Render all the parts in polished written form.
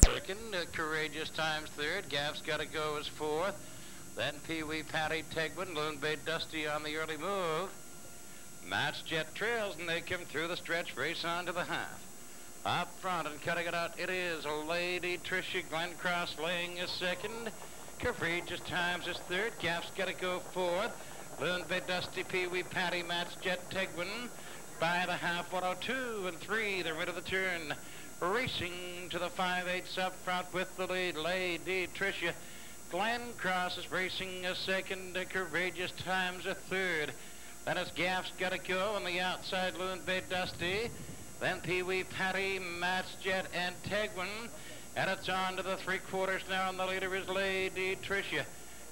Second, Courageous Times third. Gaff's Gotta Go is fourth. Then Pee Wee Patty Tegwin, Loon Bay Dusty on the early move. Match Jet trails, and they come through the stretch, race on to the half. Up front and cutting it out, it is Lady Tricia Glencross laying is second. Courageous Times is third. Gaff's Gotta Go fourth. Loon Bay Dusty, Pee Wee Patty, Match Jet Tegwin by the half. 102 and 3. They're rid of the turn. Racing to the 5/8 up front with the lead. Lady Tricia Glencross is racing a second. Courageous Times a third. Then it's Gaff's Gotta Go on the outside. Loon Bay Dusty. Then Pee Wee Patty, Match Jet, and Tegwin. And it's on to the 3/4 now, and the leader is Lady Tricia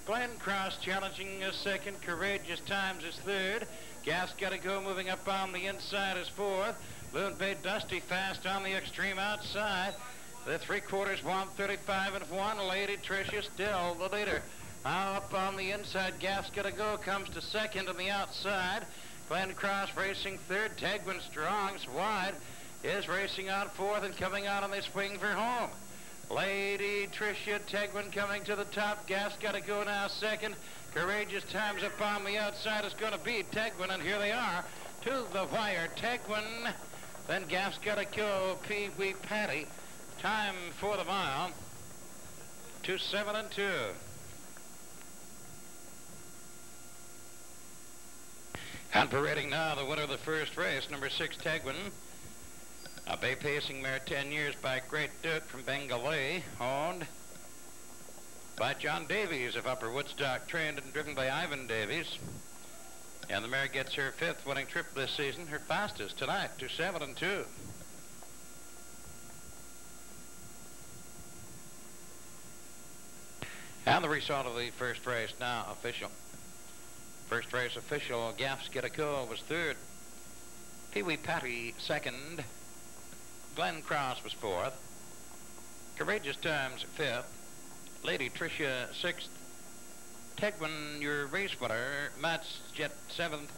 Glencross challenging a second. Courageous Times is third. Gaff's Gotta Go moving up on the inside is fourth. Loon Bay Dusty fast on the extreme outside. The 3/4, 135 and 1. Lady Tricia still the leader. Now up on the inside, Gaff's Gotta Go comes to second on the outside. Glencross racing third. Tegwin Strong's wide is racing on fourth and coming out on the swing for home. Lady Tricia Tegwin coming to the top. Gaff's Gotta Go now second. Courageous Times up on the outside is going to beat Tegwin, and here they are to the wire. Tegwin, then Gaff's Gotta Go, Pee Wee Patty. Time for the mile, 2:07 and 2. And parading now the winner of the first race, number 6, Tegwin. A bay pacing mare, 10 years by Great Duke from Bengalee, owned by John Davies of Upper Woodstock, trained and driven by Ivan Davies. And the mare gets her 5th winning trip this season, her fastest tonight, 2:07 and 2. And the result of the first race now official. First race official, Gaff's Gotta Go was third. Pee Wee Patty second. Glencross was fourth. Courageous Times fifth. Lady Tricia sixth. Tegwin, your race winner. Match Jet seventh.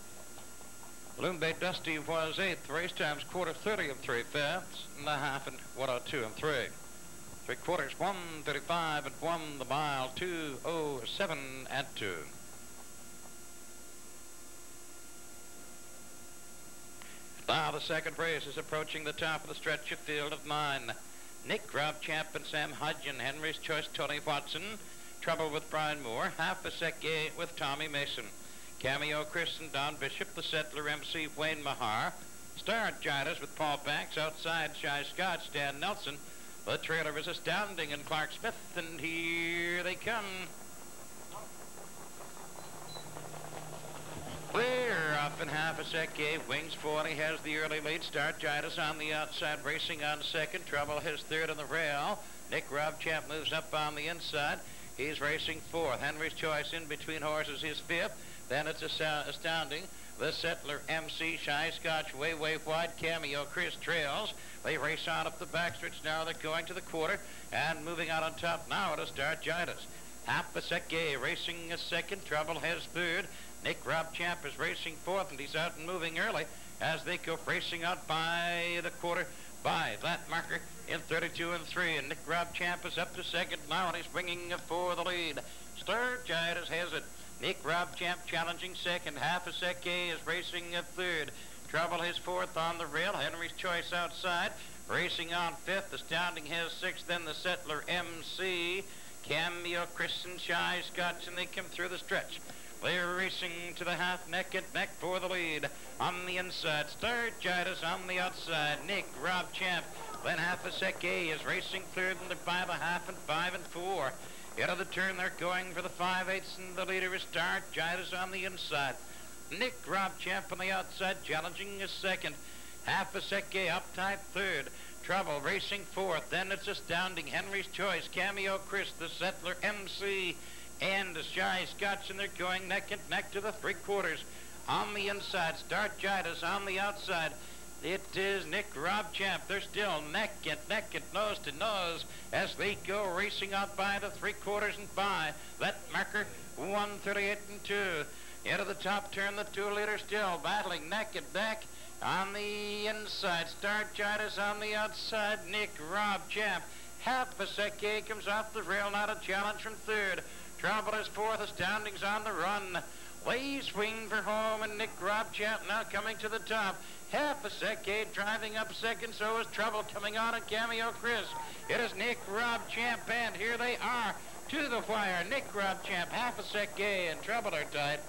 Loon Bay Dusty was eighth. Race times 1/4 and 3/5 and a half and 102 and 3. 3/4, 135 and 1 the mile, 2:07 and 2. Now the second race is approaching the top of the stretch, a field of 9. Nick Robchamp and Sam Hudgen, Henry's Choice, Tony Watson, Trouble with Brian Moore, Half a Sec Gay with Tommy Mason, Cameo Chris and Don Bishop, The Settler MC Wayne Mahar, Star Gidas with Paul Banks, outside Shy Scotch, Dan Nelson. The trailer is Astounding and Clark Smith, and here they come. Clear off in Half a Sec Gay. Wings 40 has the early lead. Star Gidas on the outside, racing on second. Trouble his third on the rail. Nick Robchamp moves up on the inside. He's racing fourth. Henry's Choice in between horses is fifth. Then it's Astounding. The Settler MC, Shy Scotch, way wide. Cameo Chris trails. They race on up the backstretch. Now they're going to the quarter and moving out on top now to Star Gidas. Half a Sec Gay racing a second. Trouble has third. Nick Robchamp is racing fourth, and he's out and moving early as they go racing out by the quarter by that marker in 32 and 3. And Nick Robchamp is up to second now, and he's bringing for the lead. Star Gidas has it. Nick Robchamp challenging second. Half a Sec Gay is racing a third. Trouble his fourth on the rail. Henry's Choice outside. Racing on fifth. Astounding has sixth. Then the Settler MC. Cameo Chris and Shy Scotch, and they come through the stretch. They're racing to the half, neck and neck for the lead. On the inside, Star Gidas on the outside. Nick Robchamp. Then Half a Sec Gay is racing third, and they're by the half and 5 and 4. Out of the turn, they're going for the 5/8, and the leader is Star Gidas on the inside. Nick Robchamp on the outside, challenging is second. Half a Sec Gay up tight third. Trouble racing fourth. Then it's Astounding. Henry's Choice. Cameo Chris, the Settler MC, and the Shy Scotch, and they're going neck and neck to the 3/4. On the inside, Star Gidas on the outside. It is Nick Robchamp. They're still neck and nose to nose as they go racing out by the 3/4 and by that marker, 138 and 2. Into the top turn, the 2 leaders still battling neck and neck. On the inside, Star Gidas on the outside, Nick Robchamp. Half a second comes off the rail, not a challenge from third. Trouble is fourth, Astounding's on the run. Way swing for home, and Nick Robchamp now coming to the top. Half a second driving up second, so is Trouble coming on, and Cameo Chris. It is Nick Robchamp, and here they are to the wire. Nick Robchamp, half a second, and Trouble are tied.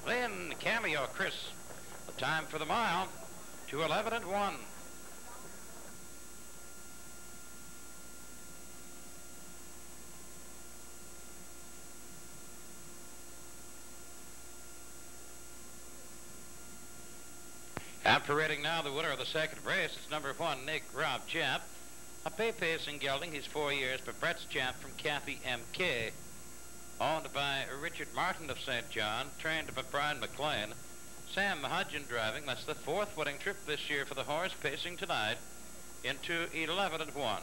Then Cameo Chris. The time for the mile, 2:11 and 1. Operating now the winner of the second race. It's number 1, Nick Robchamp. A pay pacing gelding. He's 4 years, but Brett's champ from Kathy M.K. Owned by Richard Martin of St. John, trained by Brian McLean. Sam Hudgen driving. That's the 4th winning trip this year for the horse, pacing tonight into 11 and 1.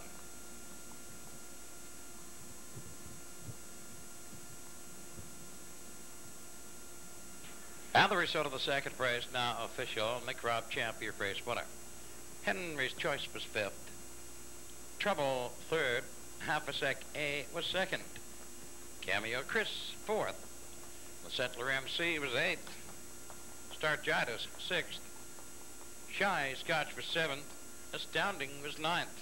And the result of the second race now official. Nick Robchamp, your race winner. Henry's Choice was 5th. Trouble 3rd. Half a Sec A was 2nd. Cameo Chris 4th. The Settler MC was 8th. Stargitis 6th. Shy Scotch was 7th. Astounding was 9th.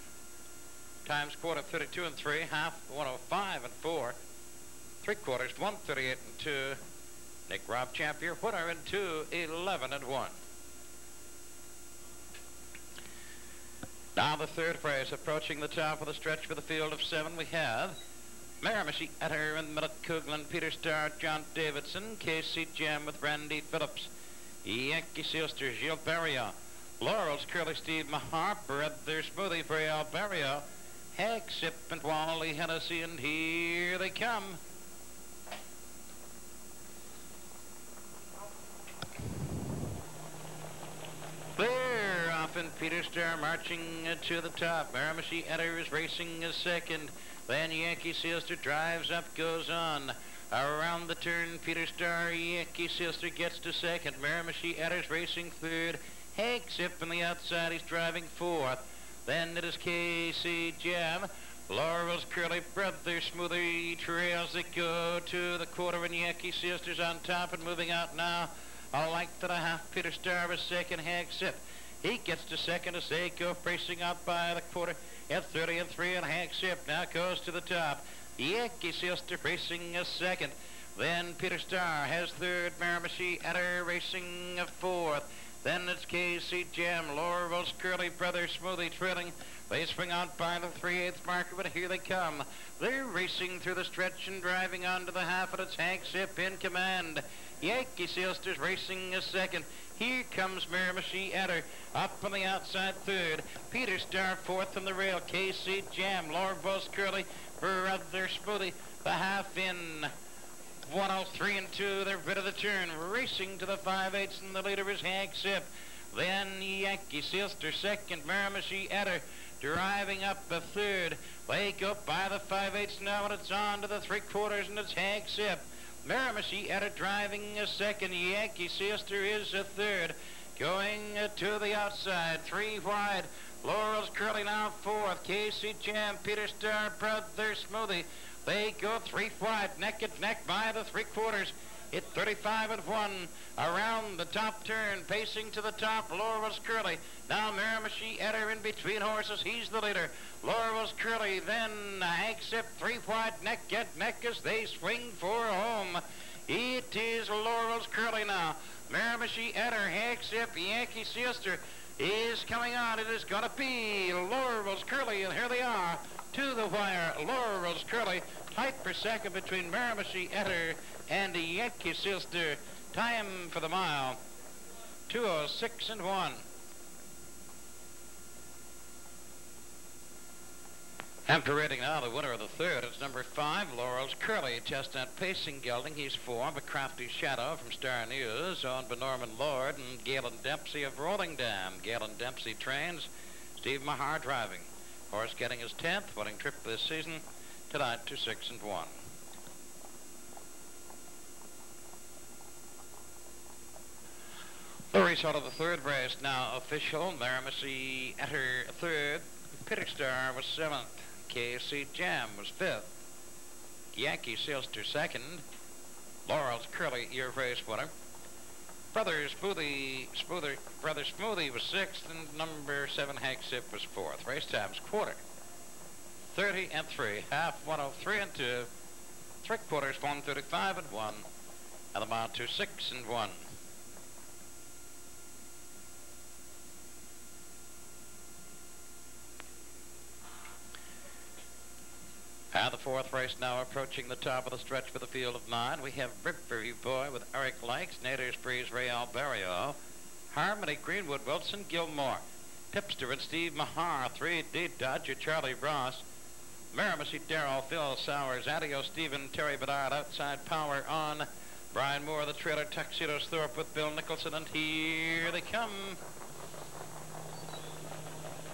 Times quarter 32 and 3. Half 105 and 4. 3/4 138 and 2. Nick Robchamp, your winner in 2:11 and 1. Now the third race, approaching the top of the stretch for the field of 7. We have Miramichi Etter and Millet Coughlin, Peter Starr, John Davidson, Casey Jam with Randy Phillips, Yankee Sister, Gilles Barrio, Laurel's Curly Steve Mahar, Brother Smoothie for Al Barrio, Hack Sip and Wally Hennessy, and here they come. They're off in Peter Starr, marching to the top. Miramichi Etter is racing as 2nd. Then Yankee Sister drives up, goes on. Around the turn, Peter Starr, Yankee Sister gets to 2nd. Miramichi Etter's racing 3rd. Hank Zip on the outside, he's driving 4th. Then it is Casey Jam. Laurel's Curly Brother Smoothie trails that go to the quarter, and Yankee Sister's on top and moving out now. A length and a half. Peter Starr was 2nd. Hank Zip. He gets to 2nd as they go racing out by the quarter at 30 and 3, and Hank Zip now goes to the top. Yankee Sister racing a 2nd. Then Peter Starr has 3rd. Miramichi Etter racing a 4th. Then it's Casey Jam. Laurel's Curly Brother Smoothie trailing. They swing out by the 3/8 marker, but here they come. They're racing through the stretch and driving onto the half, and it's Hank Zip in command. Yankee Sister's racing a 2nd. Here comes Miramichi Etter up on the outside 3rd. Peter Starr 4th on the rail. Casey Jam, Laurel's Curly Brother Smoothie, the half in 103 and 2. They're rid of the turn, racing to the 5/8, and the leader is Hank Zip. Then Yankee Sister 2nd. Miramichi Etter driving up the 3rd. They go by the 5/8 now, and it's on to the 3/4, and it's Hank Zip. Miramichi Etter driving a 2nd. Yankee Sister is a 3rd. Going to the outside, 3 wide. Laurel's Curly now 4th. Casey Jam, Peter Starr, Brother Smoothie. They go 3 wide, neck and neck by the 3/4. It's 35 and 1. Around the top turn, pacing to the top, Laurel's Curly. Now Miramichi Etter in between horses. He's the leader. Laurel's Curly, then Hank Zip, 3 wide, neck and neck as they swing for home. It is Laurel's Curly now. Miramichi Etter, Hank Zip, Yankee Sister is coming on. It is going to be Laurel's Curly, and here they are to the wire. Laurel's Curly, tight for 2nd between Miramichi Etter and Yankee Sister. Time for the mile, 2:06 and 1. And parading now the winner of the 3rd. It's number 5, Laurel's Curly. Chestnut pacing gelding. He's 4, but Crafty Shadow from Star News, owned by Norman Lord and Galen Dempsey of Rolling Dam. Galen Dempsey trains. Steve Mahar driving. Horse getting his 10th winning trip this season. Tonight to 6 and 1. The result of the 3rd race now official. Miramichi Etter 3rd. Peter Starr was 7th. KC Jam was fifth. Yankee Silster second. Laurel's Curly, your race winner. Brother Smoothie was sixth, and number 7 Hank Sip was fourth. Race times quarter 30 and 3, half 103 and 2, 3/4 135 and 1, and the mile 26 and 1. The fourth race now approaching the top of the stretch with a field of 9. We have Riverview Boy with Eric Lakes, Nader's Breeze, Ray Alberio, Harmony Greenwood, Wilson Gilmore, Tipster and Steve Mahar, 3D Dodger, Charlie Ross, Miramacy Darrell, Phil Sowers, Adio Stephen, Terry Bedard, Outside Power on, Brian Moore, the trailer, Tuxedos Thorpe with Bill Nicholson, and here they come.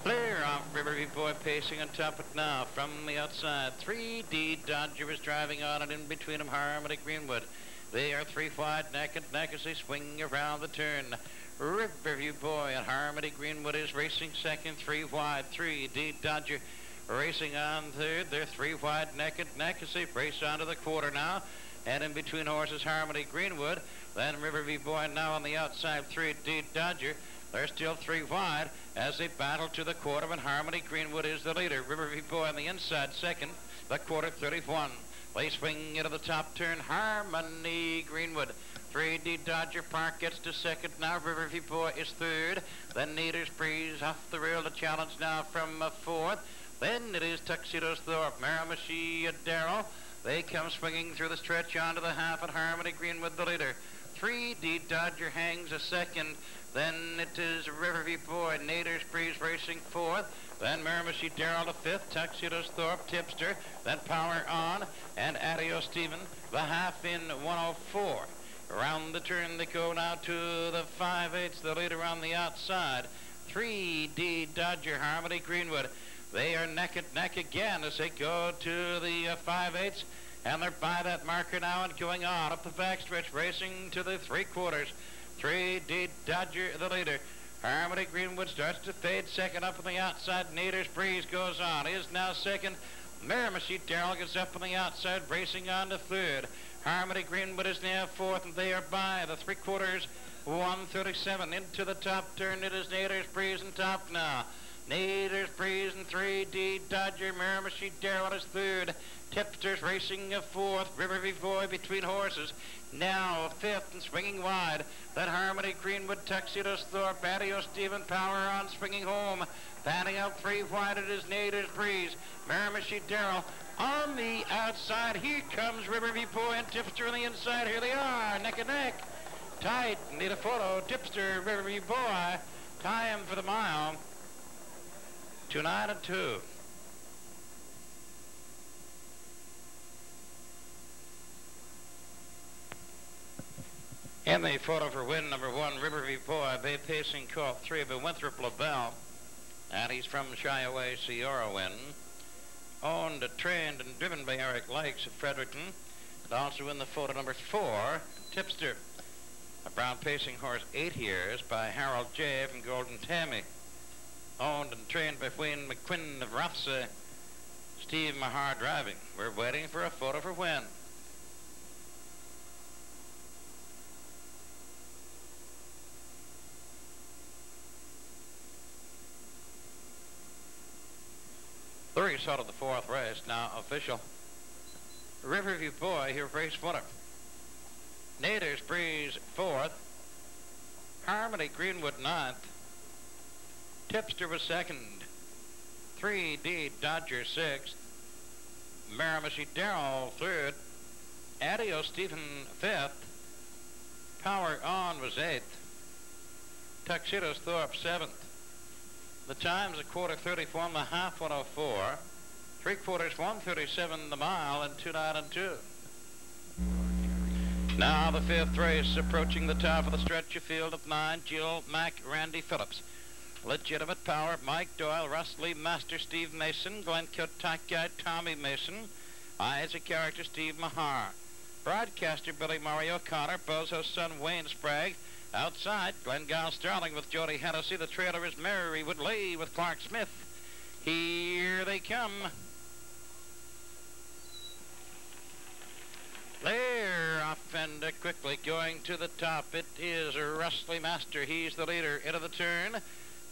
Clear off Riverview Boy, pacing on top it now from the outside. 3D Dodger is driving on, and in between them Harmony Greenwood. They are 3 wide, neck and neck as they swing around the turn. Riverview Boy and Harmony Greenwood is racing second, 3 wide. 3D Dodger racing on third. They're 3 wide, neck and neck as they race onto the quarter now. And in between horses Harmony Greenwood. Then Riverview Boy now on the outside, 3D Dodger. They're still 3 wide as they battle to the quarter, and Harmony Greenwood is the leader. Riverview Boy on the inside second, the quarter 31. They swing into the top turn, Harmony Greenwood. 3D Dodger Park gets to second now. Riverview Boy is third. Then Nader's Breeze off the rail to challenge now from fourth. Then it is Tuxedos Thorpe, Miramacy Darrell. They come swinging through the stretch onto the half, and Harmony Greenwood the leader. 3D Dodger hangs a second. Then it is Riverview Boy, Nader's Breeze racing fourth. Then Miramacy Darrell to fifth, Tuxedos Thorpe, Tipster. Then Power On, and Adio Stephen, the half in 104. Around the turn they go now to the 5/8, the leader on the outside. 3D Dodger, Harmony Greenwood. They are neck and neck again as they go to the 5/8. And they're by that marker now and going on up the backstretch, racing to the 3/4. 3D Dodger the leader. Harmony Greenwood starts to fade second up on the outside. Nader's Breeze goes on, is now second. Miramacy Darrell gets up on the outside, racing on to third. Harmony Greenwood is now fourth, and they are by the 3/4 137 into the top turn. It is Nader's Breeze on top now. Nader's Breeze and 3D Dodger. Miramacy Darrell is third. Tipster's racing a fourth. Riverview Boy between horses. Now fifth and swinging wide. Then Harmony Greenwood, Tuxedos Thorpe, Adio Stephen, Power On swinging home. Fanning out 3 wide, it is Nader's Breeze. Miramacy Darrell on the outside. Here comes Riverview Boy and Tipster on the inside. Here they are, neck and neck. Tight, need a photo. Tipster, Riverview Boy. Tie him for the mile. 2-9 and 2. In the photo for win number 1, Riverview Boy, Bay Pacing Colt 3 by Winthrop LaBelle. And he's from Shiaway, Sierra. Owned, trained, and driven by Eric Lakes of Fredericton. And also in the photo number 4, Tipster. A brown pacing horse, 8 years, by Harold J. from Golden Tammy. Owned and trained by Wayne McQuinn of Rothsay. Steve Mahar driving. We're waiting for a photo for win. The result of the 4th race now official. Riverview Boy here, race winner. Nader's Breeze 4th. Harmony Greenwood 9th. Tipster was 2nd. 3D Dodger 6th. Miramacy Darrell 3rd. Adio Stephen 5th. Power On was 8th. Tuxedos Thorpe 7th. The times a quarter 34, the half 104, 3/4 137 the mile, and 2-9 and 2. Now the 5th race approaching the top of the stretch, a field of 9. Jill Mack, Randy Phillips, Legitimate Power, Mike Doyle, Russ Lee, Master Steve Mason, Glencoe Tack Guy, Tommy Mason, Isaac Character, Steve Mahar, Broadcaster Billy Murray O'Connor, Bozo's son Wayne Sprague. Outside, Glengale Starling with Jody Hennessy. The trailer is Mary Woodley with Clark Smith. Here they come. There, off and quickly going to the top. It is Rustly Master. He's the leader into the turn.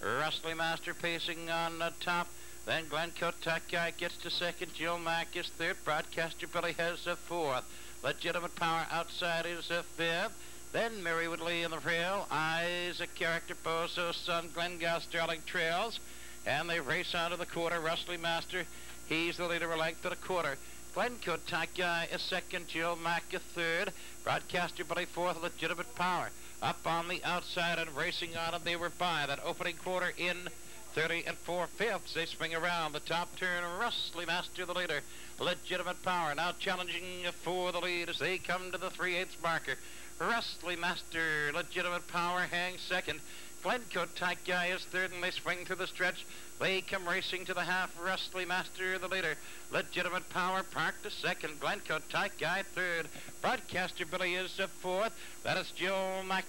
Rustly Master pacing on the top. Then Glencoe Guy gets to second. Jill Mack is third. Broadcaster Billy has a fourth. Legitimate Power outside is a fifth. Then Mary Woodley in the rail. Eyes a Character, Bozo's Son, Glengow Sterling trails. And they race on to the quarter. Rustly Master, he's the leader a length of the quarter. Glencoe Guy is second. Jill Mack a third. Broadcaster Billy fourth. Legitimate Power up on the outside and racing on, and they were by that opening quarter in 30 and 4/5. They swing around the top turn. Rustly Master the leader. Legitimate Power now challenging for the lead as they come to the 3/8 marker. Rustly Master, Legitimate Power hangs second. Glencoe Guy is third, and they swing through the stretch. They come racing to the half. Rustly Master the leader. Legitimate Power parked to second. Glencoe Guy third. Broadcaster Billy is fourth. That is Jill Mack,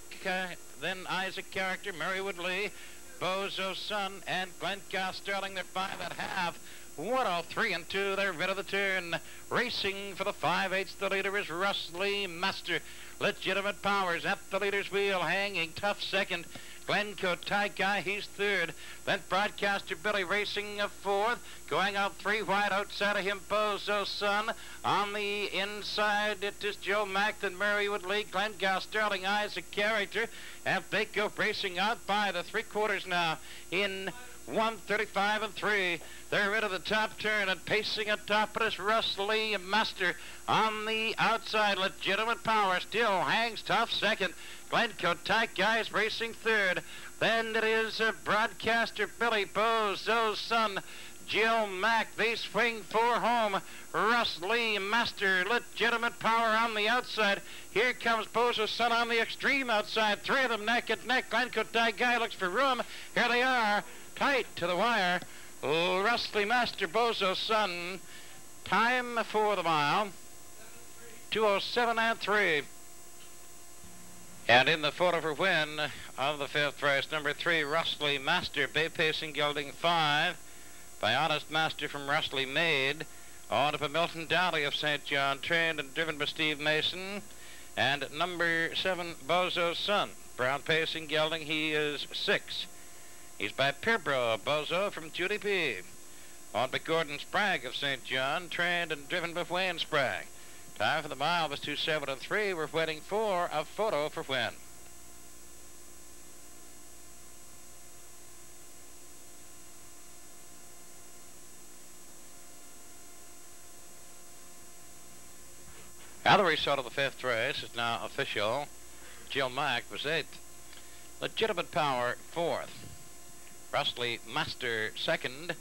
then Isaac Character, Mary Woodley, Bozo's Son, and Glencoe Sterling. They're five at half. 103 and 2. They're rid of the turn. Racing for the 5/8. The leader is Rustly Master. Legitimate Powers at the leader's wheel, hanging tough second. Glencoe Guy, he's third. Then Broadcaster Billy racing fourth. Going out 3 wide outside of him, Bozo's Son. On the inside, it is Joe Mack, then Mary Woodley, Glencoe Sterling, Isaac Character. And they go racing out by the 3/4 now in 1:35 and 3. They're rid of the top turn, and pacing atop it is Rustly Master. On the outside, Legitimate Power still hangs tough second. Glencoe Guy is racing third. Then it is Broadcaster Billy, Bozo's Son, Jill Mack. They swing for home. Rustly Master, Legitimate Power on the outside. Here comes Bozo's Son on the extreme outside. 3 of them neck and neck. Glencoe Guy looks for room. Here they are, tight to the wire. Rustly Master, Bozo's Son. Time for the mile, 2:07 and 3. And in the photo for win of the 5th race, number 3, Rustly Master, Bay Pacing gelding 5, by Honest Master from Rustly Maid, on to Milton Dowley of St. John, trained and driven by Steve Mason, and number 7, Bozo's Son, Brown Pacing gelding, he is 6. He's by Perbro, Bozo from Judy P. On by Gordon Spragg of St. John, trained and driven by Wayne Spragg. Time for the mile was 2:07 and 3. We're waiting for a photo for win. Now the result of the 5th race is now official. Jill Mack was 8th. Legitimate Power 4th. Rustly Master 2nd.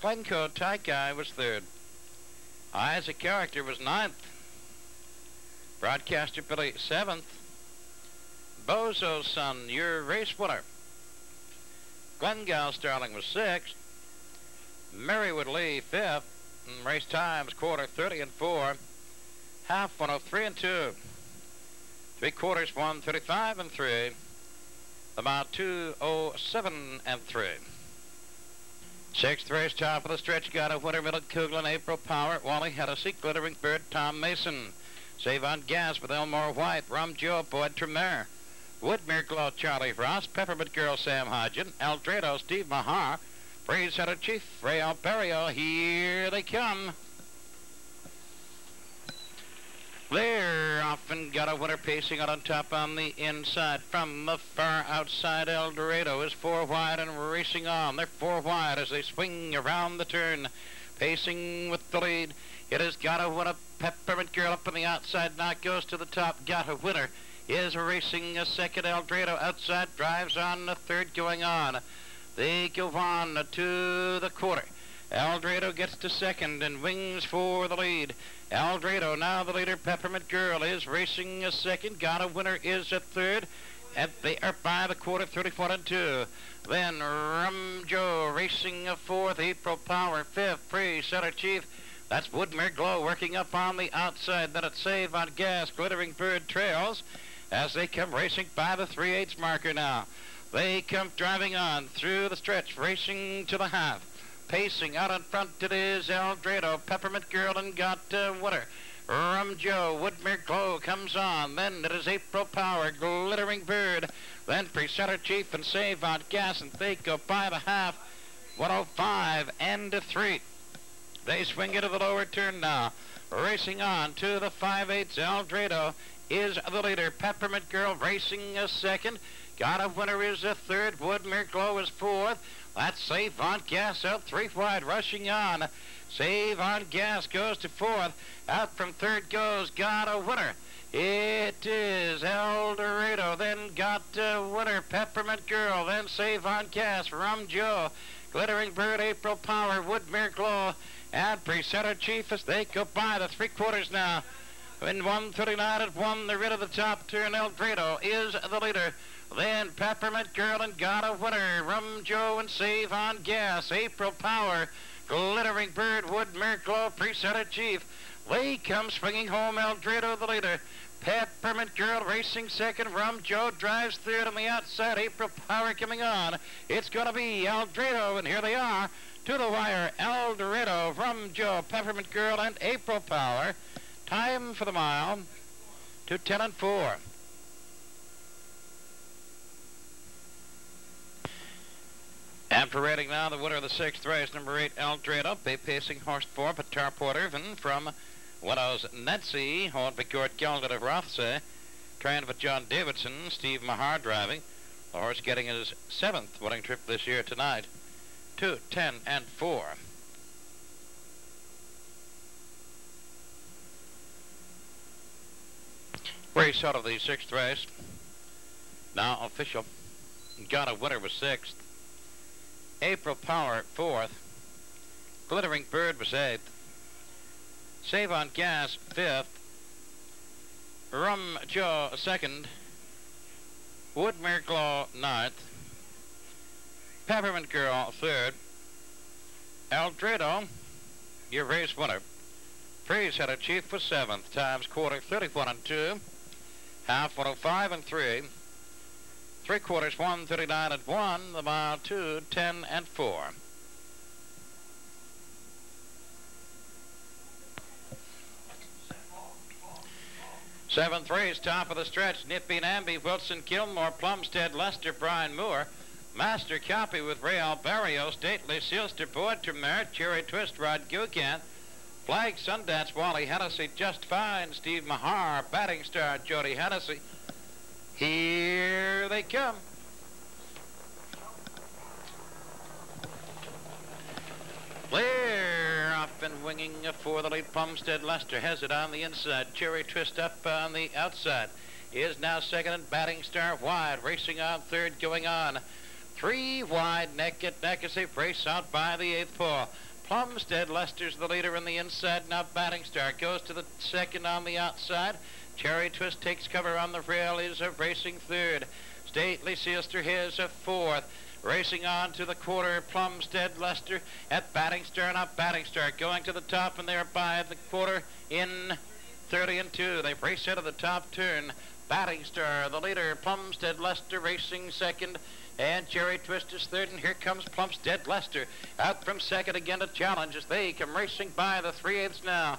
Glencoe Guy was 3rd. Isaac Character was 9th. Broadcaster Billy 7th. Bozo's Son, your race winner. Glencoe Sterling was 6th. Mary Woodley 5th. And race times quarter 30 and 4. Half 103 and 2. 3/4 135 and 3. About 2:07 and 3. 6th race, top of the stretch, got a winner, Middle Kuglin, April Power, Wally Hennessy, Glittering Bird, Tom Mason, Save on Gas with Elmore White, Rum Joe, Boyd Tremere, Woodmere Glow, Charlie Frost, Peppermint Girl, Sam Hodgen, Eldredo, Steve Mahar, Breeze Hunter Chief, Ray Alperio, here they come. They're off and got a winner pacing out on top on the inside. From the far outside, Eldorado is 4 wide and racing on. They're 4 wide as they swing around the turn. Pacing with the lead. It has got a winner. Peppermint Girl up on the outside now goes to the top. Got a winner. Is racing a second. Eldorado outside drives on the third going on. They go on to the quarter. Eldorado gets to second and wings for the lead. Eldorado now the leader. Peppermint Girl is racing a second. Got a winner is at third. And they are by the quarter, 34 and 2. Then Rum Joe racing a fourth. April Power 5th. Pre-Setter Chief. That's Woodmere Glow working up on the outside. Then it's Save on Gas. Glittering Bird trails as they come racing by the 3/8 marker now. They come driving on through the stretch, racing to the half. Pacing out in front, it is Eldorado, Peppermint Girl, and got winner. Rum Joe, Woodmere Glow comes on. Then it is April Power, Glittering Bird. Then Presenter Chief and Save on Gas, and they go by the half. 105 and 3. They swing into the lower turn now. Racing on to the 5/8. Eldorado is the leader. Peppermint Girl racing a second. Got a Winner is a third. Woodmere Glow is fourth. That's Save on Gas out 3 wide, rushing on. Save on Gas goes to fourth. Out from third goes Got a Winner. It is Eldorado. Then Got a Winner. Peppermint Girl. Then Save on Gas. Rum Joe. Glittering Bird. April Power. Woodmere Glow. And Presenter Chief as they go by the 3/4 now. In 139 at 1, they're rid of the top turn. Eldorado is the leader. Then Peppermint Girl and Got a Winner. Rum Joe and Save on Gas. April Power. Glittering Bird. Woodmere Glow. Presenter Chief. They come swinging home. Eldorado the leader. Peppermint Girl racing second. Rum Joe drives third on the outside. April Power coming on. It's going to be Eldorado, and here they are. To the wire, Eldorado, Rum Joe, Peppermint Girl, and April Power. Time for the mile, 2:10 and 4. After rating now, the winner of the 6th race, number 8, Eldorado, pacing horse 4, Patar Porter, and from Widows Netzi, Hort Becourt Gilded of Rothsay, trained with John Davidson, Steve Mahar driving. The horse getting his 7th winning trip this year tonight. 2:10 and 4. Race out of the 6th race. Now official. Got a Winner was 6th. April Power 4th. Glittering Bird was 8th. Save on Gas 5th. Rum Joe 2nd. Woodmere Glow 9th. Peppermint Girl 3rd. Eldorado, your race winner. Presenter Chief was 7th. Times quarter 31 and 2. Half 105 and 3. 3/4 139 and 1. The mile 2:10 and 4. Seventh race, top of the stretch. Nippy Namby, Wilson Kilmore, Plumstead, Lester, Brian Moore. Master Copy with Real Barrio, Stately Sealster, Boyd Tremere, Cherry Twist, Rod Gucan, Flag Sundance, Wally Hennessy, Just Fine, Steve Mahar, Batting Star, Jody Hennessy. Here they come. They're off and winging for the lead. Plumstead, Lester has it on the inside. Cherry Twist up on the outside. Is now second and Batting Star wide. Racing on third, going on. 3 wide, neck and neck as they race out by the 8th pole. Plumstead, Lester's the leader on the inside. Now Batting Star goes to the second on the outside. Cherry Twist takes cover on the rail, is a racing third. Stately Sealster has a 4th. Racing on to the quarter, Plumstead, Lester at Batting Star. Now Batting Star going to the top, and they're by the quarter in 30 and 2. They race out of the top turn. Batting Star, the leader. Plumstead, Lester racing second. And Cherry Twist is third, and here comes Plumstead Lester out from second again to challenge as they come racing by the 3/8 now.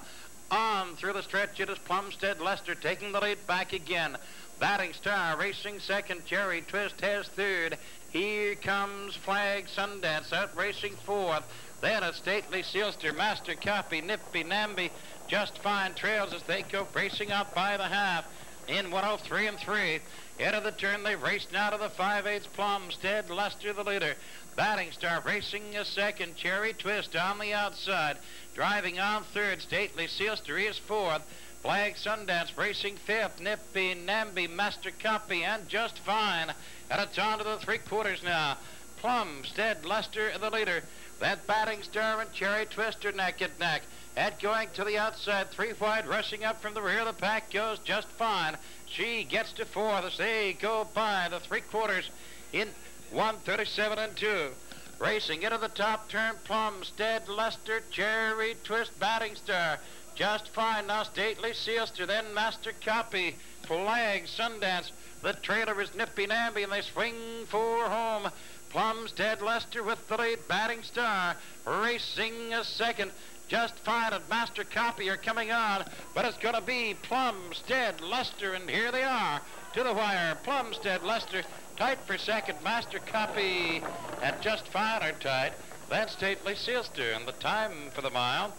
On through the stretch, it is Plumstead Lester taking the lead back again. Batting Star racing second, Cherry Twist has third. Here comes Flag Sundance out racing fourth. Then a Stately Sealster, Master Copy, Nippy Namby, Just Fine trails as they go racing out by the half. In 103 and 3. Into the turn, they race now to the 5/8. Plumstead, Lester the leader. Batting Star racing a second. Cherry Twist on the outside. Driving on third. Stately Sealster is fourth. Flag Sundance racing fifth. Nippy Namby, Master Copy, and Just Fine. And it's on to the 3/4 now. Plumstead, Lester the leader. That Batting Star and Cherry Twist are neck and neck. And going to the outside, 3 wide, rushing up from the rear of the pack goes Just Fine. She gets to 4th as they go by the 3/4 in 137 and 2. Racing into the top turn, Plumstead, Lester, Cherry Twist, Batting Star. Just Fine now, Stately Sealster, then Master Copy, Flag Sundance. The trailer is Nippy Namby, and they swing for home. Plumstead, Lester with the lead. Batting Star racing a second. Just fine and Master Copy are coming on, but it's going to be Plumstead, Lester, and here they are to the wire. Plumstead, Lester, tight for second. Master Copy and Just Fine are tight. Then Stately Sister, and the time for the mile,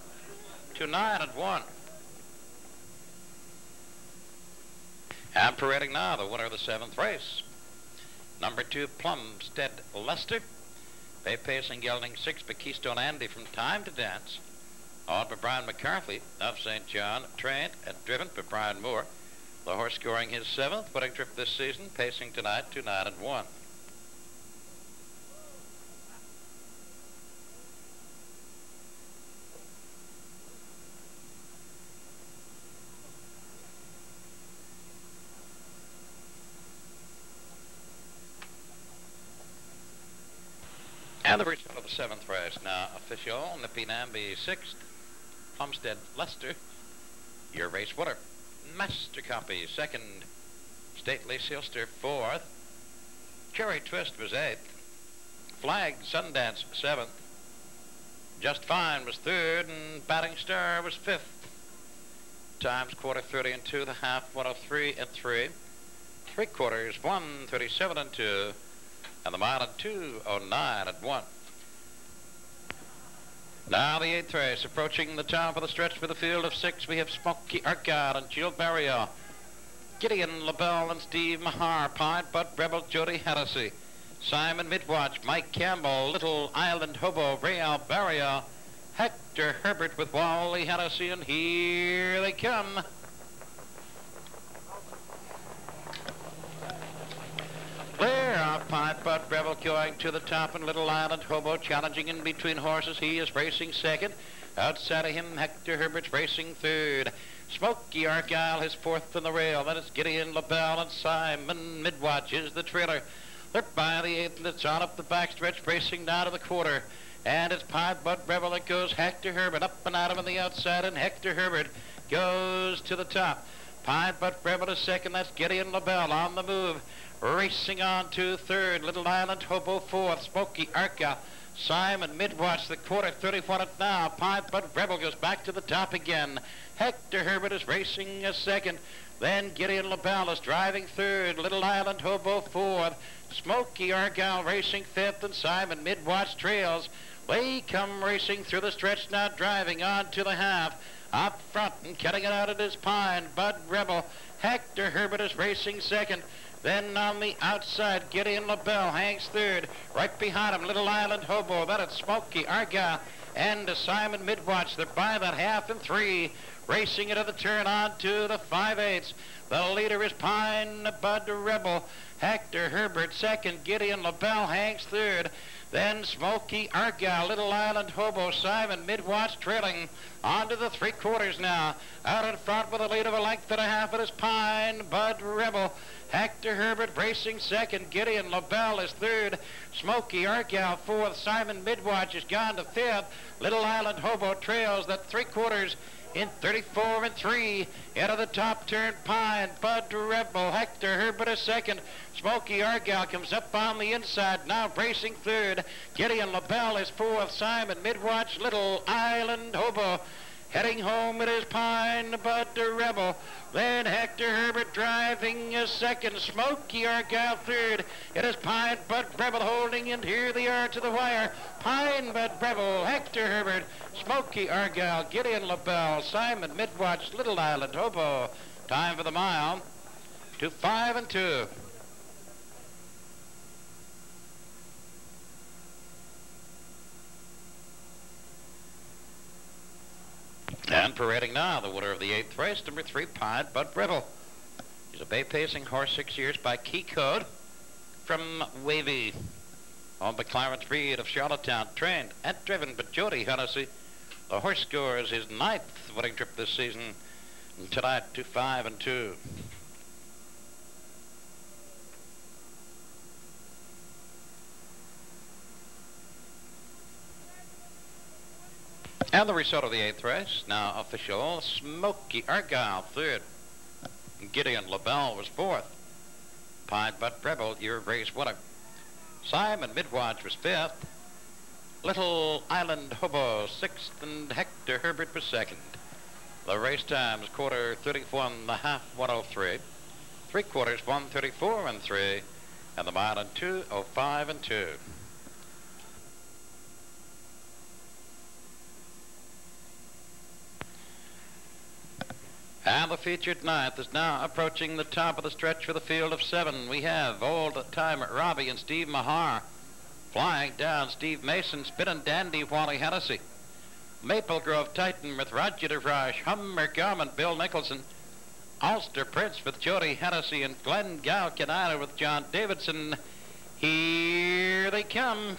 2:09 and 1. And parading now, the winner of the 7th race, number 2, Plumstead, Lester. Bay Pacing gelding 6 by Keystone Andy from Time to Dance. Owned by Brian McCarthy of St. John, trained and driven by Brian Moore. The horse scoring his 7th winning trip this season, pacing tonight 2:09 and 1. And the result of the 7th race now official. Nippy Namby 6th, Plumstead Lester, your race winner. Master Copy 2nd, Stately Sister 4th, Cherry Twist was 8th, Flag Sundance 7th, Just Fine was 3rd, and Batting Star was 5th. Times quarter 30 and 2, the half 103 and 3, 3/4 137 and 2. And the mile at 2:09 and 1. Now the 8th race, approaching the top of the stretch with a field of 6. We have Smoky Argyle and Jill Barrier, Gideon LaBelle and Steve Mahar, Pine Bud Rebel, Jody Hennessy, Simon Midwatch, Mike Campbell, Little Island Hobo, Real Barrier, Hector Herbert with Wally Hennessy, and here they come. Clear off Pine Bud Rebel going to the top, and Little Island Hobo challenging in between horses. He is racing 2nd. Outside of him, Hector Herbert's racing 3rd. Smoky Argyle is 4th in the rail. Then it's Gideon LaBelle and Simon Midwatch is the trailer. They're by the 8th, and it's on up the backstretch, racing down to the quarter. And it's Pine Bud Rebel that goes Hector Herbert up and at him on the outside, and Hector Herbert goes to the top. Pine Bud Rebel is 2nd. That's Gideon LaBelle on the move. Racing on to 3rd, Little Island Hobo 4th, Smoky Arca, Simon Midwatch, the quarter 34 it now. Pine Bud Rebel goes back to the top again. Hector Herbert is racing a 2nd. Then Gideon LaBelle is driving 3rd, Little Island Hobo 4th, Smoky Argyle racing 5th, and Simon Midwatch trails. They come racing through the stretch now, driving on to the half. Up front and cutting it out, it is Pine Bud Rebel. Hector Herbert is racing 2nd. Then on the outside, Gideon LaBelle hangs 3rd. Right behind him, Little Island Hobo. Then it's Smoky Argyle and Simon Midwatch. They're by that half and 3. Racing into the turn on to the 5/8. The leader is Pine Bud Rebel. Hector Herbert 2nd. Gideon LaBelle hangs 3rd. Then Smoky Argyle, Little Island Hobo, Simon Midwatch trailing on to the 3/4 now. Out in front with a lead of a length and a half, it is Pine Bud Rebel. Hector Herbert racing 2nd. Gideon LaBelle is 3rd. Smoky Argyle 4th. Simon Midwatch has gone to 5th. Little Island Hobo trails that 3/4 in 34 and 3. Into the top turn, Pine Bud Rebel. Hector Herbert is 2nd. Smoky Argyle comes up on the inside, now racing 3rd. Gideon LaBelle is 4th. Simon Midwatch, Little Island Hobo. Heading home, it is Pine Bud Rebel. Then Hector Herbert driving a 2nd. Smoky Argyle 3rd. It is Pine Bud Rebel holding, and here they are to the wire. Pine Bud Rebel, Hector Herbert, Smoky Argyle, Gideon LaBelle, Simon Midwatch, Little Island Hobo. Time for the mile, 2:05 and 2. And parading now, the winner of the 8th race, number 3, Pine Bud Rebel. He's a bay pacing horse, 6 years by Key Code from Wavy. Owned by Clarence Reed of Charlottetown, trained and driven by Jody Hennessy. The horse scores his 9th winning trip this season. And tonight, 2:05 and 2. And the result of the 8th race, now official. Smoky Argyle 3rd. Gideon LaBelle was 4th. Pine Bud Rebel, your race winner. Simon Midwatch was 5th. Little Island Hobo, sixth, and Hector Herbert was second. The race times, quarter 31, the half 103, 3/4 134 and 3, and the mile in 2:05 and 2. And the featured ninth is now approaching the top of the stretch for the field of 7. We have Old Time Robbie and Steve Mahar. Flying down, Steve Mason, Spinning Dandy, Wally Hennessy. Maple Grove Titan with Roger DeVrash, Hummer Garmin, Bill Nicholson. Ulster Prince with Jody Hennessy and Glenn Galcanada with John Davidson. Here they come.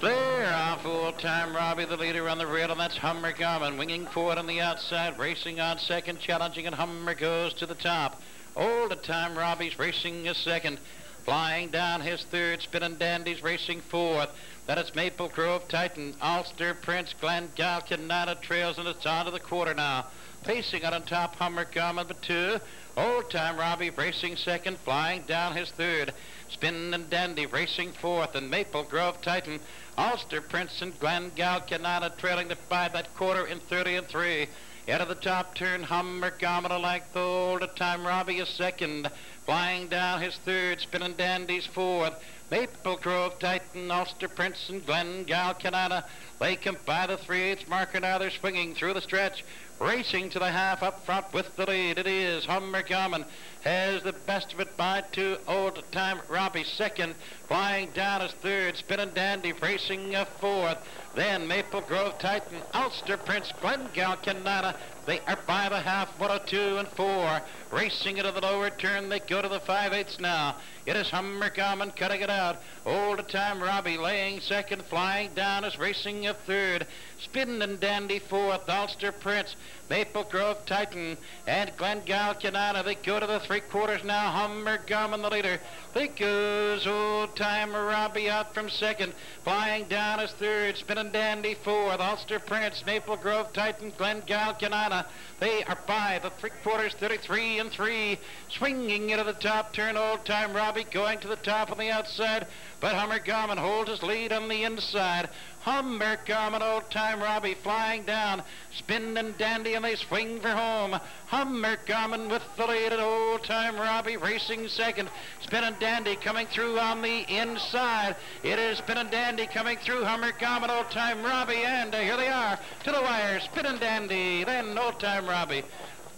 Clear off Old Time Robbie, the leader on the rail, and that's Hummer Garmin winging forward on the outside, racing on second, challenging, and Hummer goes to the top. Old Time Robbie's racing a second, flying down his third, Spinning Dandy's racing fourth. Then it's Maple Grove Titan, Ulster Prince, Glen Galcanada trails, and it's on to the quarter now. Pacing out on top, Hummer Garmin, but 2. Old Time Robbie racing second, flying down his third. Spinning Dandy racing fourth, and Maple Grove Titan, Ulster Prince, and Glen Galcanada trailing to 5 that quarter in 30 and 3. Out of the top turn, Hummer Garmin like the Old Time Robbie is second, flying down his third, Spinning Dandy's fourth. Maple Grove Titan, Ulster Prince, and Glen Galcanada, they come by the 3/8 marker now. They're swinging through the stretch, racing to the half up front with the lead. It is Hummer Garmin has the best of it by 2. Old Time Robbie second, flying down his third, Spinning Dandy racing a fourth. Then Maple Grove Titan, Ulster Prince, Glen Galcanada, they are by the half, 102 and 4. Racing into the lower turn, they go to the 5/8 now. It is Hummer Garmin cutting it out. Old Time Robbie laying second, flying down is racing a third. Spinning Dandy fourth, Ulster Prince, Maple Grove Titan, and Glen Galcanada. They go to the 3/4 now. Hummer Garmin the leader. There goes Old Time Robbie out from second, flying down as third. Spinning Dandy fourth, Ulster Prince, Maple Grove Titan, Glen Galcanada. They are by the 3/4, 33 and 3. Swinging into the top turn, Old Time Robbie going to the top on the outside, but Hummer Garmin holds his lead on the inside. Hummer Garmin, Old Time Robbie flying down, Spinning Dandy, and they swing for home. Hummer Garmin with the lead, and Old Time Robbie racing second. Spinning Dandy coming through on the inside. It is Spinning Dandy coming through, Hummer Garmin, Old Time Robbie, and here they are to the wire. Spinning Dandy, then Old Time Robbie.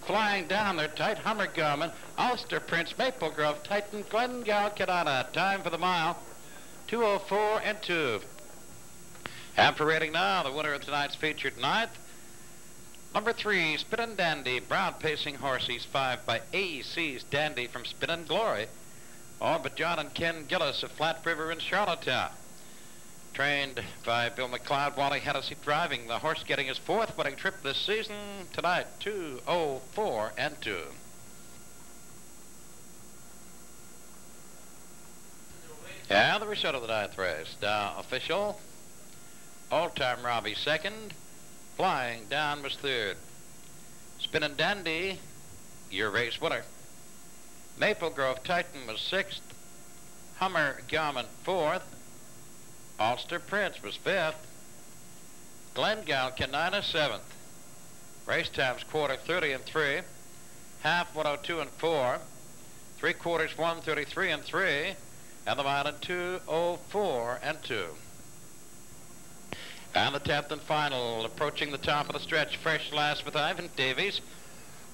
Flying down there tight, Hummer Garmin, Ulster Prince, Maple Grove Titan, Glen Galcanada. Time for the mile, 2:04 and 2. After rating now, the winner of tonight's featured ninth, number 3, Spinning Dandy. Brown pacing horse. He's 5 by AC's Dandy from Spinning Glory. Owned by John and Ken Gillis of Flat River in Charlottetown. Trained by Bill McLeod, Wally Hennessy driving. The horse getting his 4th winning trip this season. Tonight, 2:04 and 2. And the result of the 9th race. Now official. Old Time Robbie second, flying down was third. Spinning Dandy, your race winner. Maple Grove Titan was 6th. Hummer Garmin 4th. Ulster Prince was 5th. Glen Galcanada 7th. Race times quarter 30 and 3. Half 102 and 4. 3/4 133 and 3. And the mile in 2:04 and 2. And the 10th and final, approaching the top of the stretch, fresh last with Ivan Davies,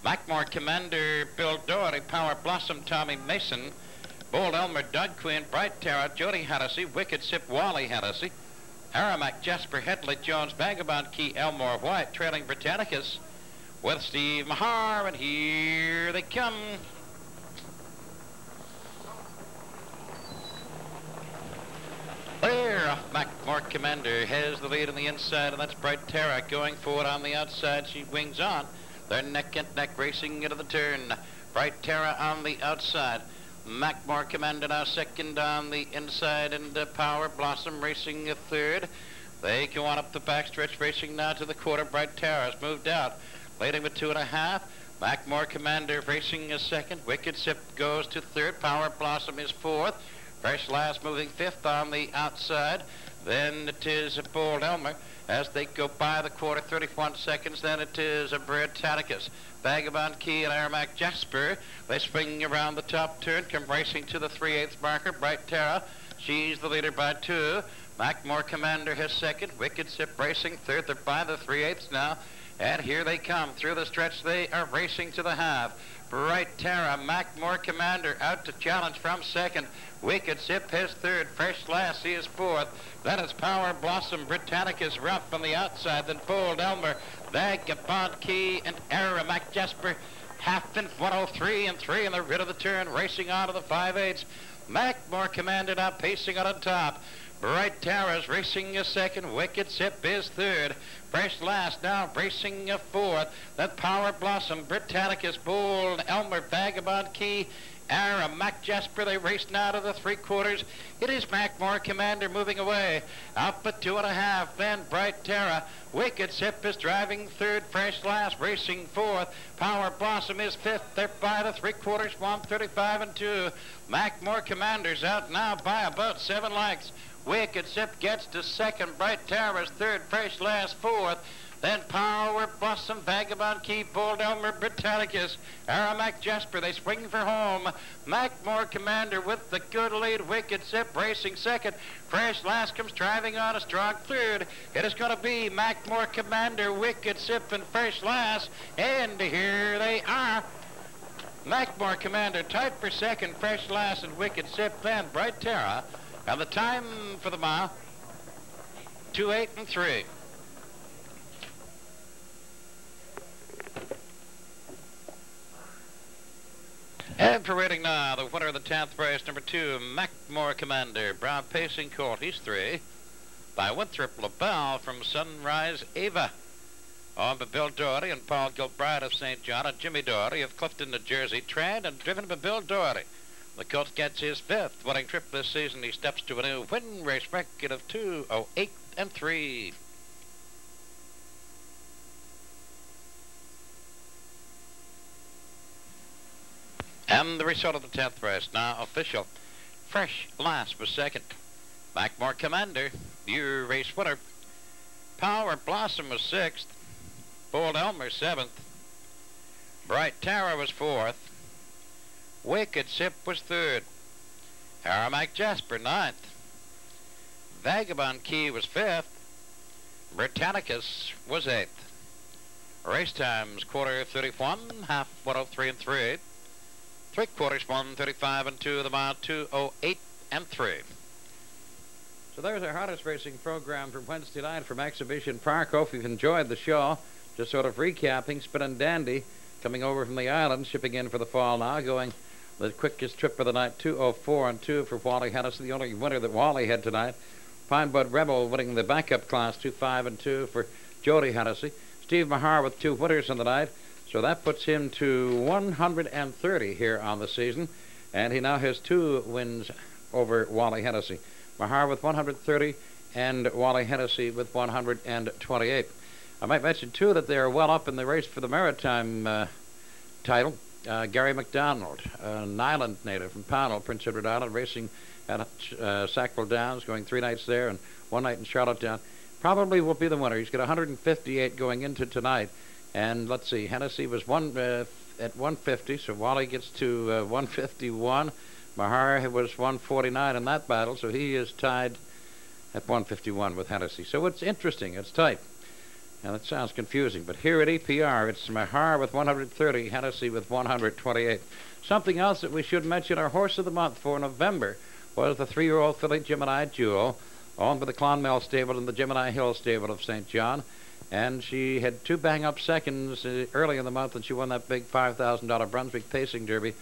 Mackmore Commander, Bill Doherty, Power Blossom, Tommy Mason, Bold Elmer, Doug Quinn, Bright Terror, Jody Hennessy, Wicked Sip, Wally Hennessy, Aramac, Jasper Headley, Jones, Vagabond Key, Elmore White, trailing Britannicus, with Steve Mahar, and here they come. There, Mackmore Commander has the lead on the inside, and that's Bright Terra going forward on the outside. She wings on. They're neck and neck racing into the turn. Bright Terra on the outside. Mackmore Commander now second on the inside, and Power Blossom racing a third. They go on up the backstretch, racing now to the quarter. Bright Terra has moved out, leading with 2.5. Mackmore Commander racing a second. Wicked Sip goes to third. Power Blossom is 4th. Fresh Last moving fifth on the outside. Then it is Bold Elmer as they go by the quarter, 31 seconds. Then it is a Britannicus, Vagabond Key, and Aramac Jasper. They swing around the top turn, come racing to the 3/8 marker. Bright Terra, she's the leader by 2. Mackmore Commander has second. Wicked Sip racing third. They're by the 3/8 now. And here they come through the stretch. They are racing to the half. Bright Terra, Mackmore Commander out to challenge from second. Wicked Sip his third. Fresh Last, he is fourth. Then it's Power Blossom, Britannicus rough on the outside. Then Bold Elmer, Vagabond Key, and Aramac Jasper. Half in 103 and 3 in the rid of the turn, racing on to the 5/8. Mackmore Commander now pacing on top. Bright Terra's racing a second. Wicked Sip is third. Fresh Last now racing a fourth. Then Power Blossom, Britannicus, Bold Elmer, Vagabond Key, Aramac Jasper. They race now to the 3/4. It is Mackmore Commander moving away. Up at 2.5. Then Bright Terra. Wicked Sip is driving third. Fresh Last racing fourth. Power Blossom is fifth. They're by the 3/4. 1:35 and 2. Mackmore Commander's out now by about 7 lengths. Wicked Sip gets to second. Bright Terra's third. Fresh Last fourth. Then Power Blossom, Vagabond Key, Bold Elmer, Britannicus, Aramac Jasper. They swing for home. Mackmore Commander with the good lead. Wicked Sip racing second. Fresh Last comes driving on a strong third. It is going to be Mackmore Commander, Wicked Sip, and Fresh Last. And here they are. Mackmore Commander tight for second. Fresh Last and Wicked Sip. Then Bright Terra. And the time for the mile, 2:08 and 3. And parading now, the winner of the 10th race, number 2, Mackmore Commander, Brown Pacing Court. He's 3. By Winthrop LaBelle from Sunrise Ava. On by Bill Doherty and Paul Gilbride of St. John, and Jimmy Doherty of Clifton, New Jersey, trained and driven by Bill Doherty. The colt gets his 5th winning trip this season. He steps to a new win race record of 2:08 and 3. And the result of the 10th race now official. Fresh Last was second. Mackmore Commander, your race winner. Power Blossom was 6th. Bold Elmer 7th. Bright Terra was 4th. Wicked Sip was 3rd. Aramac Jasper 9th. Vagabond Key was 5th. Britannicus was 8th. Race times quarter 31, half 103 and 3. 3/4 1:35 and 2. The mile 2:08 and 3. So there's our hardest racing program for Wednesday night from Exhibition Park. Hope you've enjoyed the show. Just sort of recapping, Spin and Dandy coming over from the island, shipping in for the fall now, going the quickest trip of the night, 2:04 and 2 for Wally Hennessy, the only winner that Wally had tonight. Pine Bud Rebel winning the backup class, 2:05 and 2 for Jody Hennessy. Steve Mahar with 2 winners in the night, so that puts him to 130 here on the season, and he now has 2 wins over Wally Hennessy. Mahar with 130 and Wally Hennessy with 128. I might mention, too, that they are well up in the race for the Maritime title. Gary McDonald, an island native from Pownell, Prince Edward Island, racing at Sackville Downs, going 3 nights there and 1 night in Charlottetown. Probably will be the winner. He's got 158 going into tonight. And let's see, Hennessy was at 150, so Wally gets to 151. Mahar was 149 in that battle, so he is tied at 151 with Hennessy. So it's interesting. It's tight. Now, that sounds confusing, but here at EPR, it's Mahar with 130, Hennessy with 128. Something else that we should mention, our horse of the month for November was the 3-year-old filly Gemini Jewel, owned by the Clonmel stable and the Gemini Hill stable of St. John. And she had 2 bang-up seconds early in the month, and she won that big $5,000 Brunswick Pacing Derby.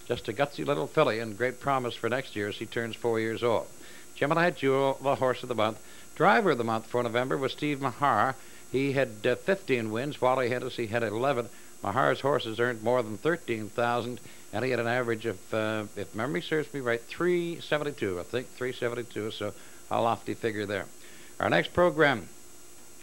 Just a gutsy little filly and great promise for next year as she turns 4 years old. Gemini Jewel, the horse of the month. Driver of the month for November was Steve Mahar. He had 15 wins. Wally Hennessy had 11. Mahar's horses earned more than $13,000, and he had an average of, if memory serves me right, 372. I think 372, so a lofty figure there. Our next program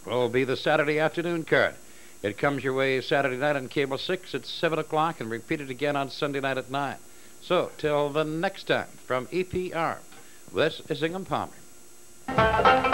will be the Saturday afternoon card. It comes your way Saturday night on Cable 6 at 7 o'clock and repeated again on Sunday night at 9. So, till the next time, from EPR, This is Ingham Palmer.